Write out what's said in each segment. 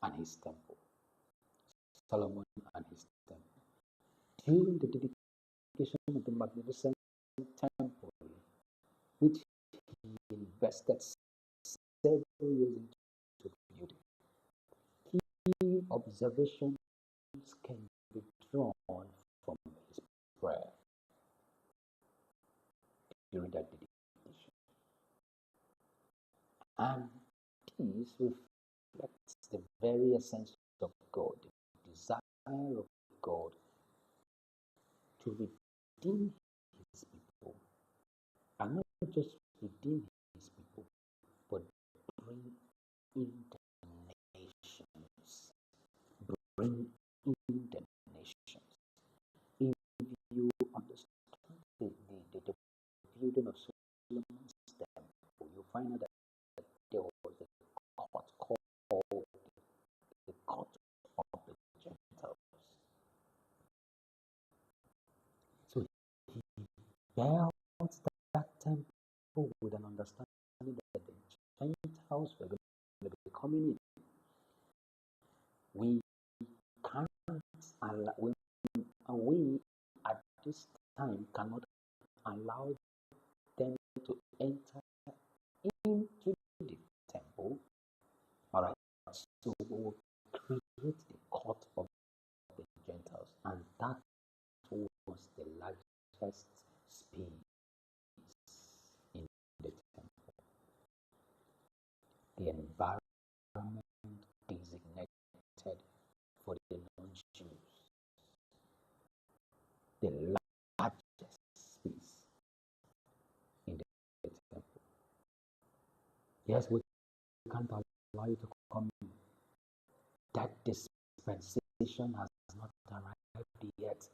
and his temple. Solomon and his temple. During the dedication of the magnificent temple, which he invested several years into building, key observations can be drawn from his prayer during that dedication. And this reflects the very essence of God, the desire of God to redeem his people. And not just redeem his people, but bring in the nations. Bring in the nations. If you understand the building of Solomon's temple, you find out that there was a court called the court of the Gentiles. So he built that temple with an understanding that the Gentiles were going to be coming in. We can't allow, we at this time cannot allow them to enter into the temple. All right, so we will create the court of the Gentiles, and that was the largest space in the temple. The environment designated for the non-Jews, the largest space in the temple. Yes, we can't allow you to come in. That dispensation has not arrived yet,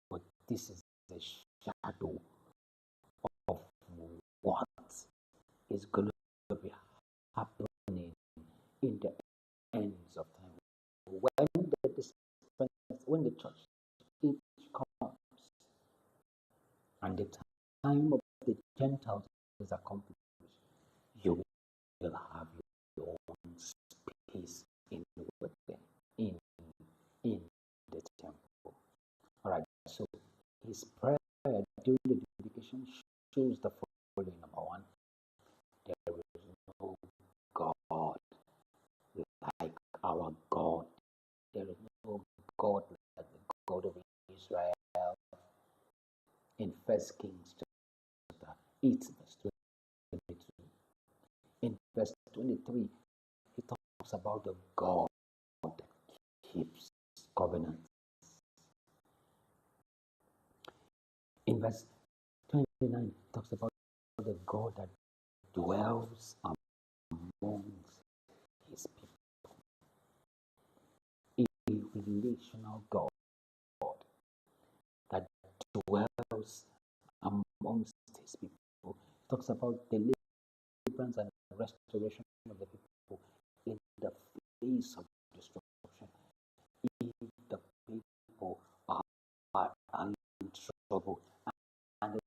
but this is a shadow of what is going to be happening in the ends of time. When the church age comes and the time of the Gentiles is accomplished, you will have your own space in the temple. All right, so his prayer during the dedication shows the following. Number one, there is no God like our God. There is no God like the God of Israel. In 1 Kings chapter 8, verse 22. In verse 23, he talks about the God that keeps covenant. In verse 29, he talks about the God that dwells amongst his people. A relational God that dwells amongst his people. He talks about deliverance and restoration of the people in the face of destruction. If the people are in trouble and they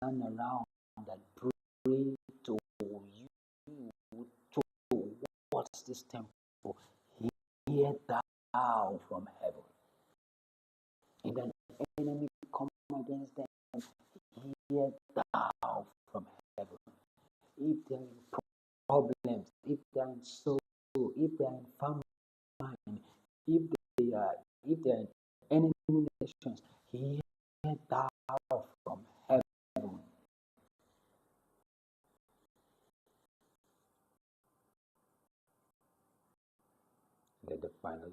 turn around and pray to you towards this temple, hear thou from heaven. If an enemy come against them, hear thou from heaven. If they are in problems, if they are in sorrow, if they are in famine, if they are in enemy nations, hear thou from heaven. Then the final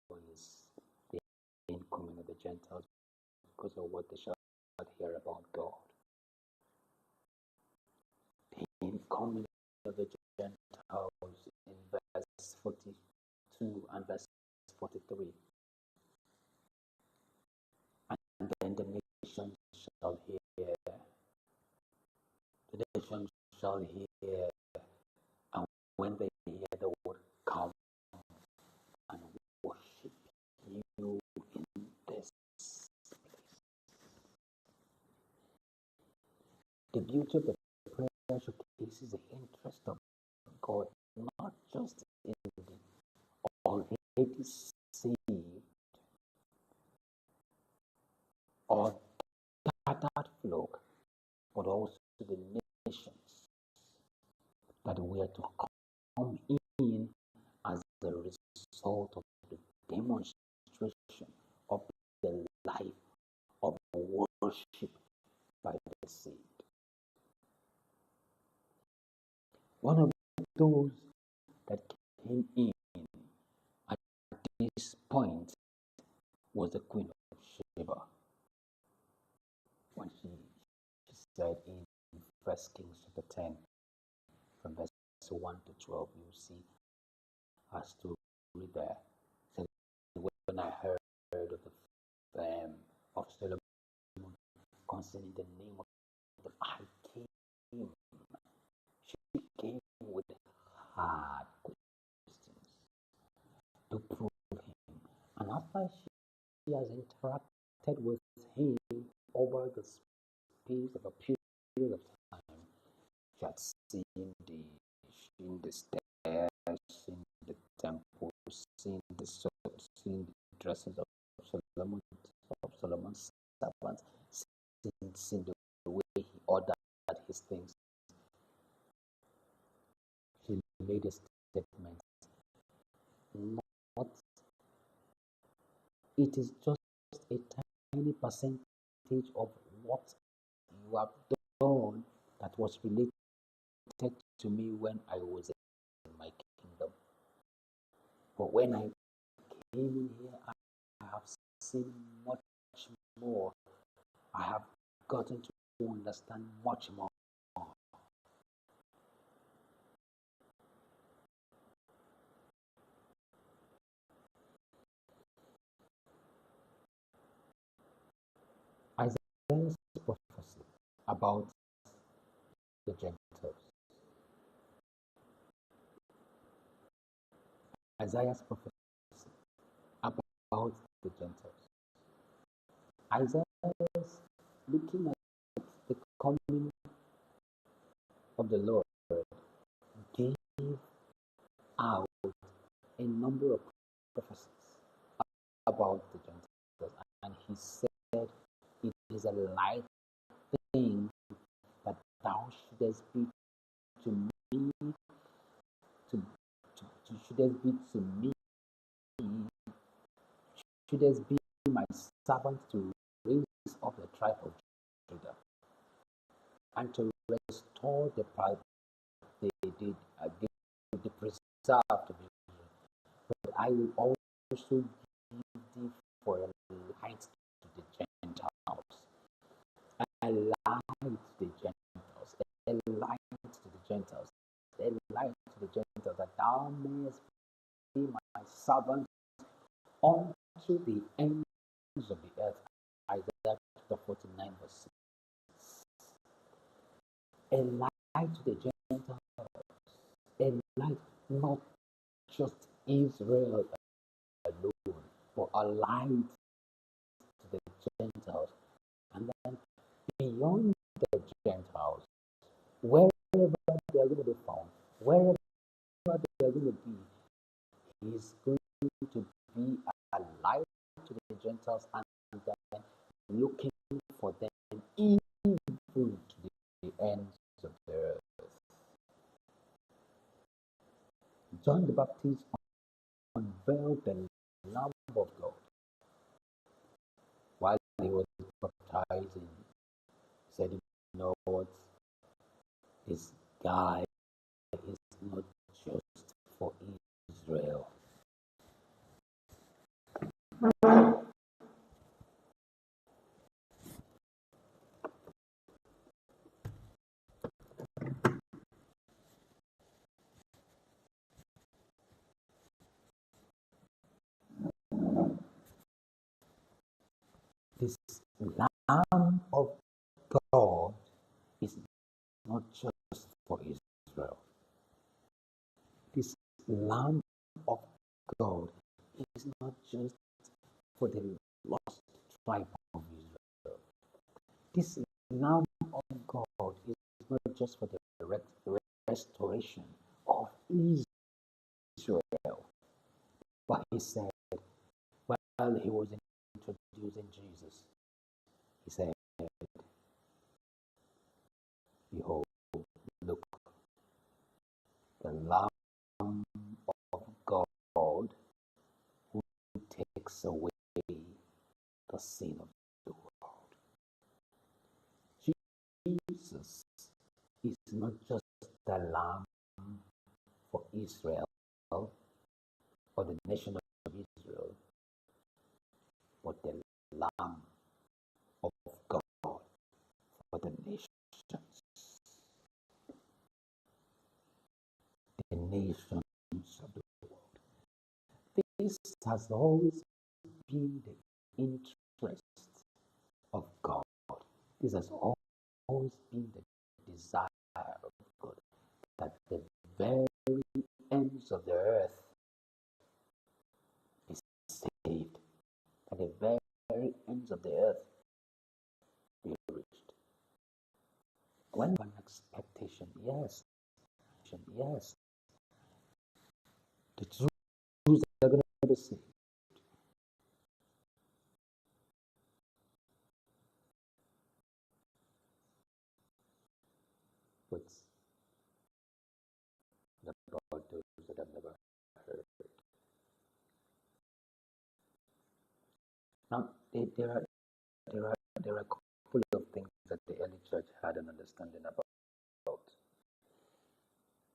one is the incoming of the Gentiles because of what they shall hear about God. The incoming of the Gentiles in verse 42 and verse 43. And then the nations shall hear. The nations shall hear. And when they hear the word, come and worship you in this place. The beauty of the prayer showcases the interest of God, not just in the saved or gathered flock, but also the nations that were to come in as a result of the demonstration of the life of worship by the seed. One of those that came in at this point was the Queen of Sheba. When she said in 1 Kings chapter 10, from verse 1 to 12, you see her story there. Said, when I heard of the of Solomon concerning the name of the I came, she came with hard questions to prove him. And after she has interacted with him over the space of a period of time, she had seen the stairs, seen the temple, seen the dresses of Solomon's servants, seen the way he ordered his things. She made a statement. Not, it is just a tiny percentage of what you have done that was related to me when I was in my kingdom. But when I came in here, I have seen much more. I have gotten to understand much more. Isaiah's prophecy about the Gentiles. Isaiah's prophecy about the Gentiles. Isaiah is looking at the coming of the Lord, gave out a number of prophecies about the Gentiles, and he said, it is a light thing that thou shouldest be to me, shouldest be to me, shouldest be my servant to raise up the tribe of Judah and to restore the pride they did, they preserved of Israel. But I will also give thee for a light to the Gentiles, a light to the Gentiles, a light to the Gentiles, a light to the Gentiles, that thou mayest be my servant unto the ends of the earth. Isaiah chapter 49, verse 6. A light to the Gentiles, a light not just Israel alone, but a light to the Gentiles. And then beyond the Gentiles, wherever they are going to be found, wherever they are going to be, he is going to be a light to the Gentiles and then looking for them even to the ends of the earth. John the Baptist unveiled the Lamb of God while he was baptizing. He said, you know what? This guy is not just for Israel. This Lamb of God is not just for Israel. This Lamb of God is not just for the lost tribe of Israel. This Lamb of God is not just for the restoration of Israel. But he said, while he was introducing Jesus, he said, behold, look, the Lamb of God who takes away the sin of the world. Jesus is not just the Lamb for Israel or the nation of Israel, but the Lamb of God for the nations. The nations of the world. This has always been the interest of God. This has always been the desire of God, that the very ends of the earth be saved, that the very ends of the earth be reached. When one expectation, yes, the Jews are going to be saved. What's about those that have never heard? Now, there are a couple of things that the early church had an understanding about.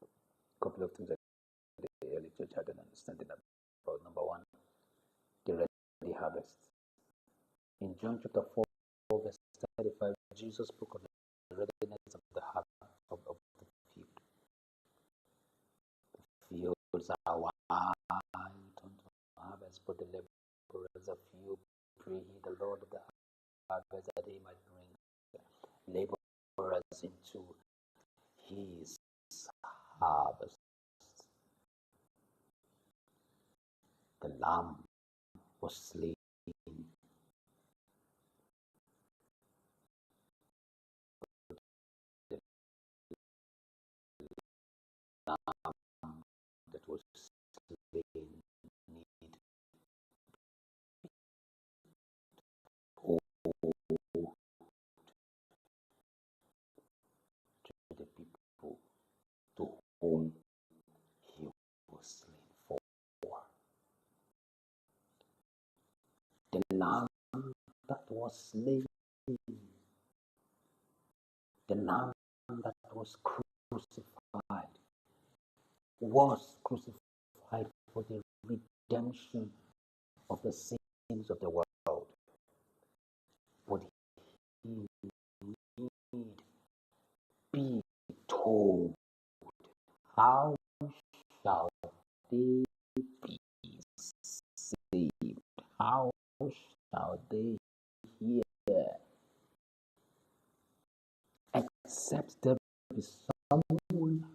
A couple of things that the early church had an understanding about. Number one, the ready harvest. In John chapter 4, verse 35, Jesus spoke of the readiness of the harvest of the field. The fields are white unto harvest, but the laborers are few. Pray ye the Lord of the harvest that he might bring laborers into his harvest. The lamb was slain. The lamb that was slain need hold to the people to whom he was slain for. The lamb that was slain, the lamb that was crucified for the redemption of the sins of the world. Would he need be told, how shall they be saved? How shall they hear? Except there be someone